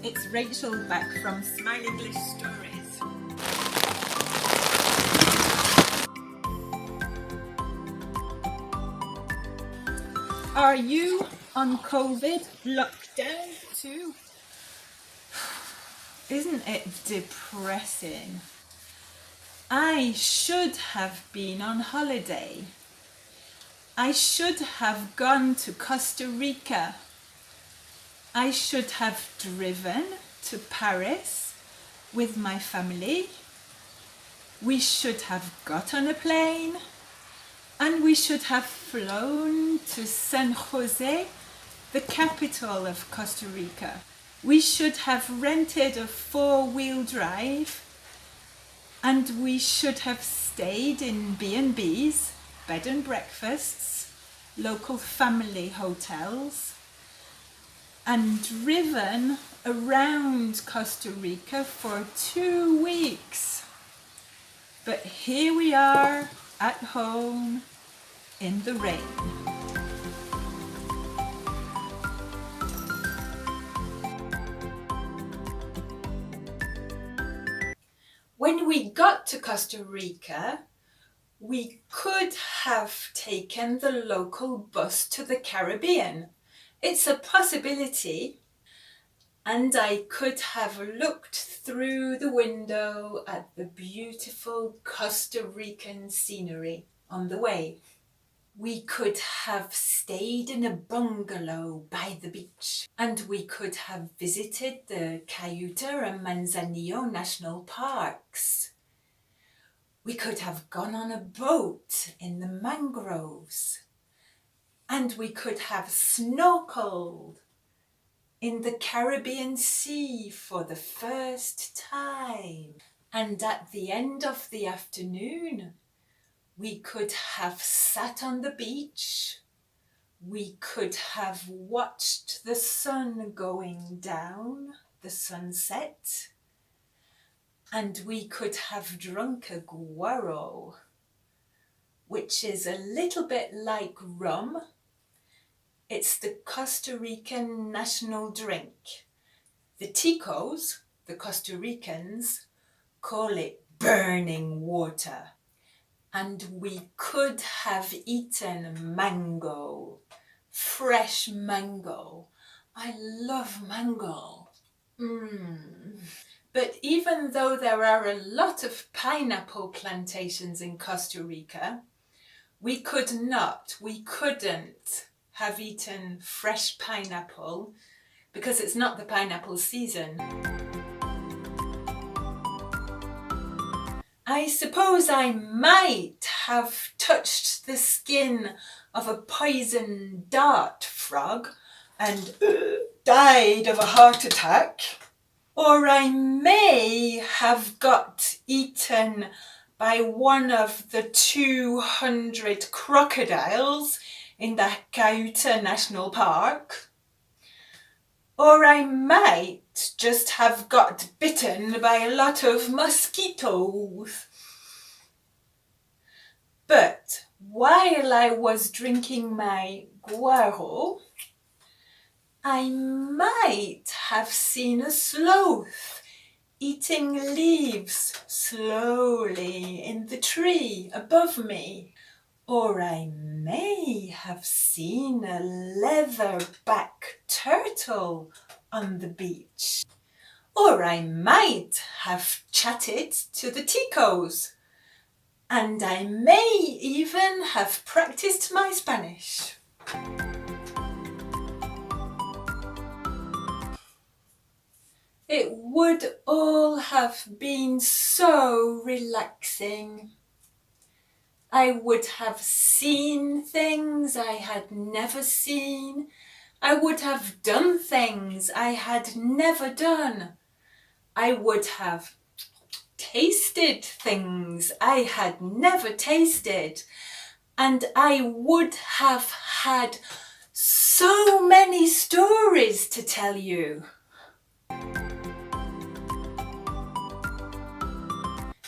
It's Rachel back from smileEnglishstories. Are you on COVID lockdown too? Isn't it depressing? I should have been on holiday. I should have gone to Costa Rica. I should have driven to Paris with my family. We should have got on a plane and we should have flown to San Jose, the capital of Costa Rica. We should have rented a 4-wheel drive and we should have stayed in B&Bs, bed and breakfasts, local family hotels, and driven around Costa Rica for 2 weeks. But here we are at home in the rain. When we got to Costa Rica, we could have taken the local bus to the Caribbean. It's a possibility, and I could have looked through the window at the beautiful Costa Rican scenery on the way. We could have stayed in a bungalow by the beach, and we could have visited the Cayuta and Manzanillo National Parks. We could have gone on a boat in the mangroves, and we could have snorkeled in the Caribbean Sea for the first time. And at the end of the afternoon, we could have sat on the beach. We could have watched the sun going down, the sunset. And we could have drunk a guaro, which is a little bit like rum. It's the Costa Rican national drink. The Ticos, the Costa Ricans, call it burning water. And we could have eaten mango, fresh mango. I love mango. But even though there are a lot of pineapple plantations in Costa Rica, we couldn't have eaten fresh pineapple because it's not the pineapple season. I suppose I might have touched the skin of a poison dart frog and died of a heart attack. Or I may have got eaten by one of the 200 crocodiles in the Cayuta National Park. Or I might just have got bitten by a lot of mosquitoes. But while I was drinking my guaro, I might have seen a sloth eating leaves slowly in the tree above me. Or I may have seen a leatherback turtle on the beach. Or I might have chatted to the Ticos. And I may even have practiced my Spanish. It would all have been so relaxing. I would have seen things I had never seen. I would have done things I had never done. I would have tasted things I had never tasted. And I would have had so many stories to tell you.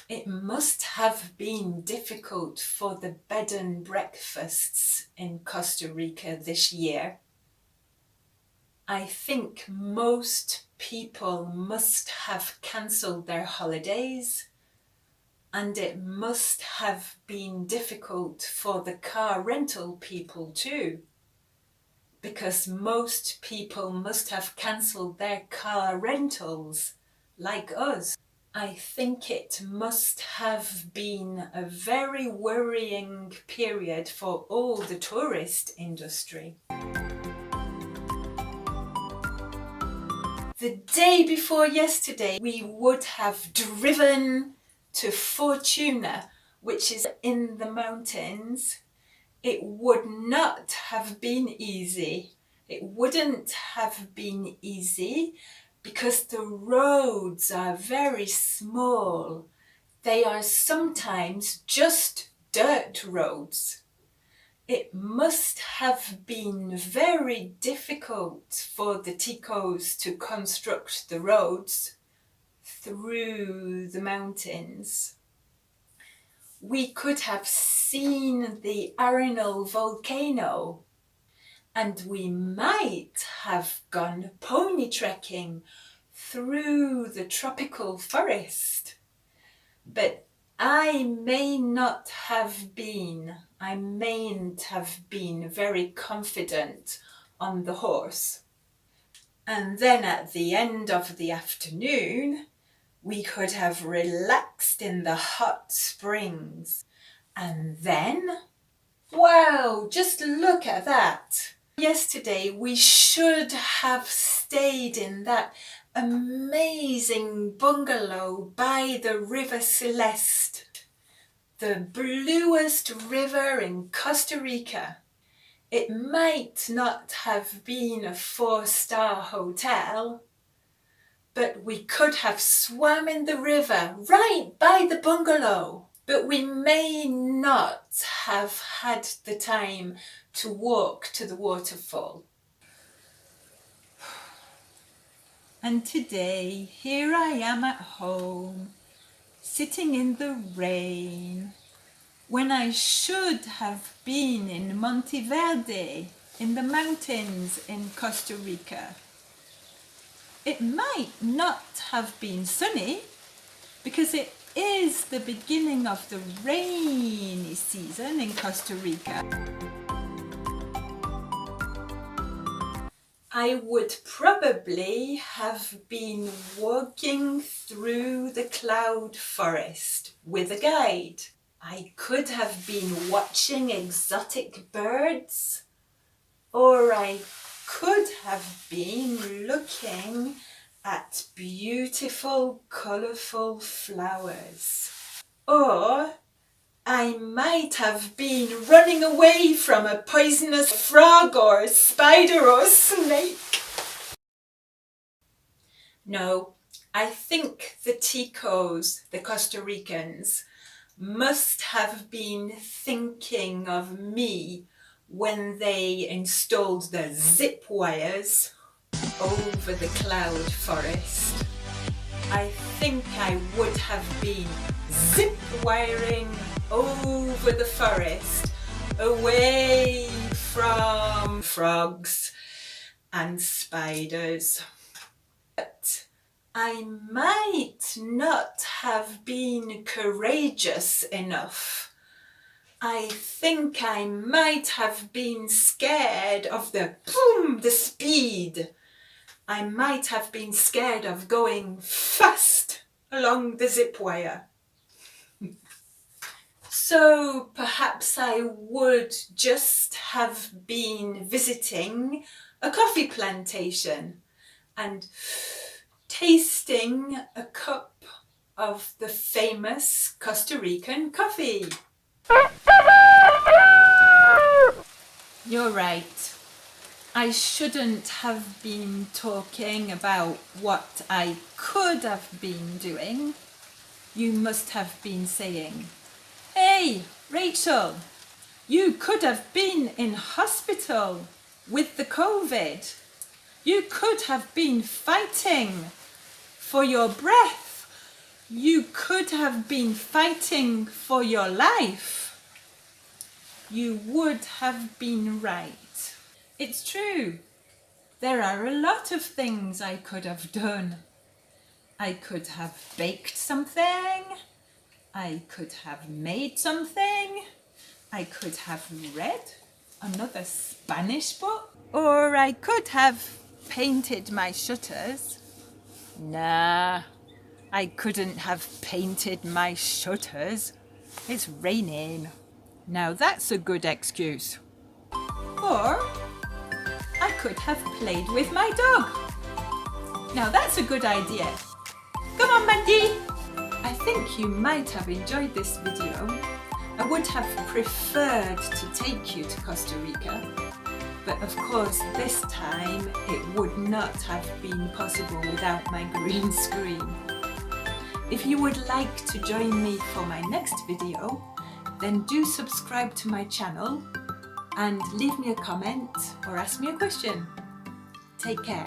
It must have been difficult for the bed and breakfasts in Costa Rica this year. I think most people must have cancelled their holidays, and it must have been difficult for the car rental people too, because most people must have cancelled their car rentals, like us. I think it must have been a very worrying period for all the tourist industry. The day before yesterday, we would have driven to Fortuna, which is in the mountains. It would not have been easy. It wouldn't have been easy because the roads are very small. They are sometimes just dirt roads. It must have been very difficult for the Ticos to construct the roads through the mountains. We could have seen the Arenal volcano, and we might have gone pony trekking through the tropical forest. But I mayn't have been very confident on the horse. And then at the end of the afternoon, we could have relaxed in the hot springs. And then, wow, just look at that. Yesterday, we should have stayed in that amazing bungalow by the River Celeste, the bluest river in Costa Rica. It might not have been a 4-star hotel, but we could have swum in the river right by the bungalow. But we may not have had the time to walk to the waterfall. And today, here I am at home, sitting in the rain, when I should have been in Monteverde, in the mountains in Costa Rica. It might not have been sunny, because it is the beginning of the rainy season in Costa Rica. I would probably have been walking through the cloud forest with a guide. I could have been watching exotic birds, or I could have been looking at beautiful, colourful flowers. Or I might have been running away from a poisonous frog or spider or snake. No, I think the Ticos, the Costa Ricans, must have been thinking of me when they installed the zip wires over the cloud forest. I think I would have been zip wiring over the forest, away from frogs and spiders. But I might not have been courageous enough. I think I might have been scared of the speed. I might have been scared of going fast along the zip wire. So perhaps I would just have been visiting a coffee plantation and tasting a cup of the famous Costa Rican coffee. You're right. I shouldn't have been talking about what I could have been doing. You must have been saying, "Hey, Rachel, you could have been in hospital with the COVID. You could have been fighting for your breath. You could have been fighting for your life." You would have been right. It's true. There are a lot of things I could have done. I could have baked something. I could have made something. I could have read another Spanish book. Or I could have painted my shutters. Nah, I couldn't have painted my shutters. It's raining. Now that's a good excuse. Or I could have played with my dog. Now that's a good idea. Come on, Mandy! I think you might have enjoyed this video. I would have preferred to take you to Costa Rica, but of course this time it would not have been possible without my green screen. If you would like to join me for my next video, then do subscribe to my channel and leave me a comment or ask me a question. Take care.